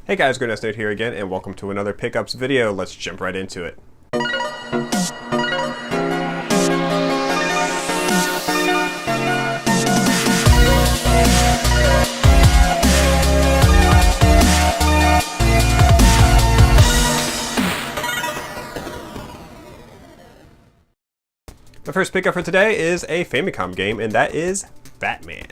Hey guys, Nerd here again, and welcome to another pickups video. Let's jump right into it. The first pickup for today is a Famicom game, and that is Batman.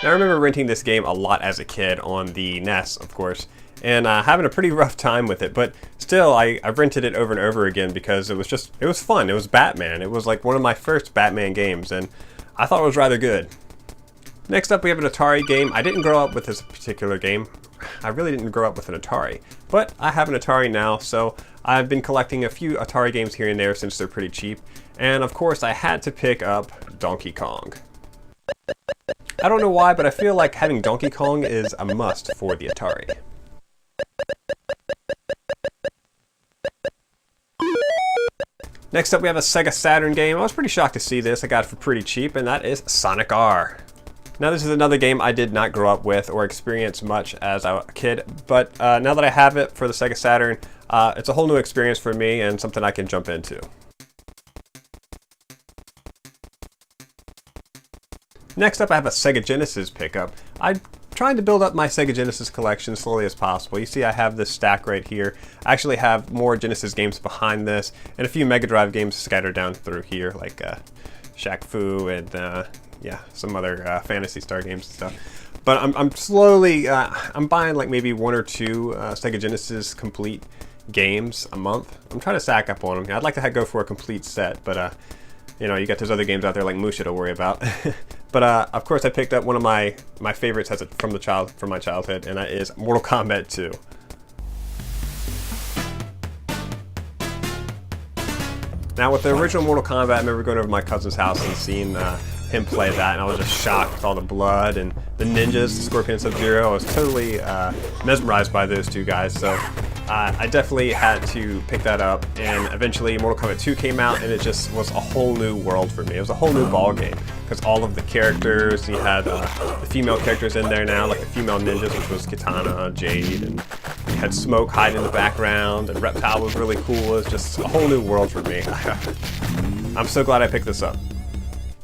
Now, I remember renting this game a lot as a kid on the NES, of course, and having a pretty rough time with it, but still, I've rented it over and over again because it was fun. It was Batman. It was like one of my first Batman games, and I thought it was rather good. Next up, we have an Atari game. I didn't grow up with this particular game. I really didn't grow up with an Atari, but I have an Atari now, so I've been collecting a few Atari games here and there since they're pretty cheap, and of course, I had to pick up Donkey Kong. I don't know why, but I feel like having Donkey Kong is a must for the Atari. Next up, we have a Sega Saturn game. I was pretty shocked to see this. I got it for pretty cheap, and that is Sonic R. Now, this is another game I did not grow up with or experience much as a kid, but now that I have it for the Sega Saturn, it's a whole new experience for me and something I can jump into. Next up, I have a Sega Genesis pickup. I'm trying to build up my Sega Genesis collection slowly as possible. You see I have this stack right here. I actually have more Genesis games behind this, and a few Mega Drive games scattered down through here, like Shaq Fu and yeah, some other Phantasy Star games and stuff. But I'm slowly, I'm buying like maybe one or two Sega Genesis complete games a month. I'm trying to stack up on them. I'd like to go for a complete set, but you know, you got those other games out there like Musha to worry about. But of course, I picked up one of my favorites from my childhood, and that is Mortal Kombat 2. Now, with the original Mortal Kombat, I remember going over to my cousin's house and seeing him play that, and I was just shocked with all the blood and the ninjas, the Scorpion and Sub-Zero. I was totally mesmerized by those two guys, so I definitely had to pick that up, and eventually Mortal Kombat 2 came out, and it just was a whole new world for me. It was a whole new ball game, because all of the characters, you had the female characters in there now, like the female ninjas, which was Kitana, Jade, and you had Smoke hiding in the background, and Reptile was really cool. It was just a whole new world for me. I'm so glad I picked this up.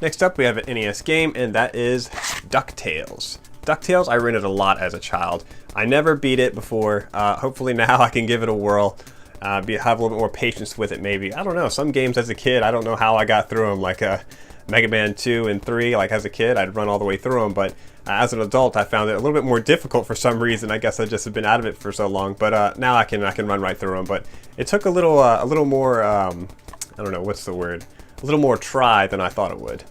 Next up, we have an NES game, and that is DuckTales. DuckTales I rented a lot as a child. I never beat it before. Hopefully now I can give it a whirl. Have a little bit more patience with it maybe. I don't know, some games as a kid, I don't know how I got through them, like Mega Man 2 and 3, like as a kid, I'd run all the way through them, but as an adult, I found it a little bit more difficult for some reason. I guess I just have been out of it for so long, but now I can run right through them, but it took a little more, I don't know, what's the word? A little more try than I thought it would.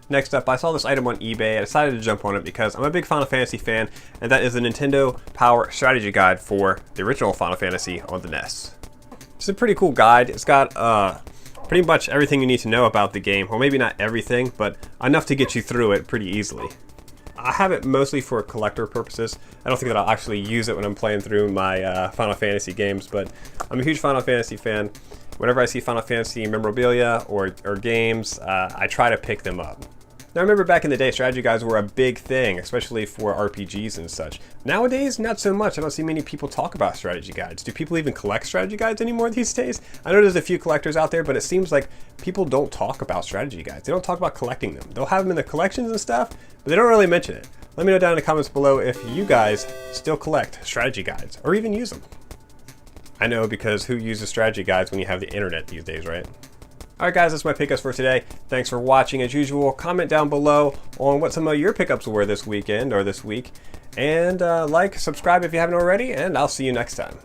Next up, I saw this item on eBay. I decided to jump on it because I'm a big Final Fantasy fan, and that is the Nintendo Power Strategy Guide for the original Final Fantasy on the NES. It's a pretty cool guide. It's got pretty much everything you need to know about the game. Well, maybe not everything, but enough to get you through it pretty easily. I have it mostly for collector purposes. I don't think that I'll actually use it when I'm playing through my Final Fantasy games, but I'm a huge Final Fantasy fan. Whenever I see Final Fantasy memorabilia or games, I try to pick them up. Now, I remember back in the day, strategy guides were a big thing, especially for RPGs and such. Nowadays, not so much. I don't see many people talk about strategy guides. Do people even collect strategy guides anymore these days? I know there's a few collectors out there, but it seems like people don't talk about strategy guides. They don't talk about collecting them. They'll have them in the collections and stuff, but they don't really mention it. Let me know down in the comments below if you guys still collect strategy guides, or even use them. I know, because who uses strategy guides when you have the internet these days, right? Alright guys, that's my pickups for today. Thanks for watching as usual. Comment down below on what some of your pickups were this weekend or this week. And like, subscribe if you haven't already, and I'll see you next time.